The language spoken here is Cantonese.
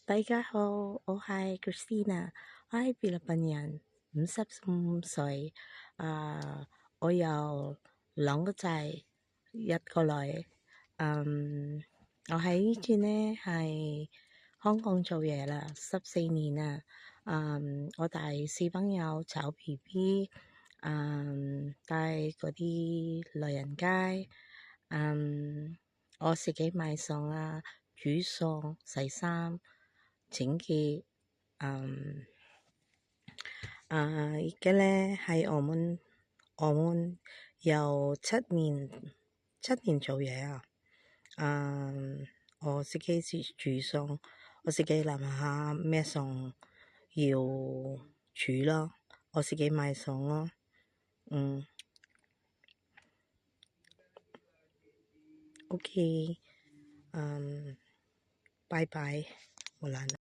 大家好，我係 Christina，我係菲律賓人，55歲。我有兩個仔，一個女。我喺呢邊呢係香港做嘢啦，14年啦。我帶小朋友湊 BB，帶嗰啲老人家。我自己買餸啦，煮餸、洗衫、整潔。而家咧喺澳門有七年做嘢啊。我自己煮餸，我自己諗下咩餸要煮咯，我自己買餸咯。OK，拜拜，冇啦。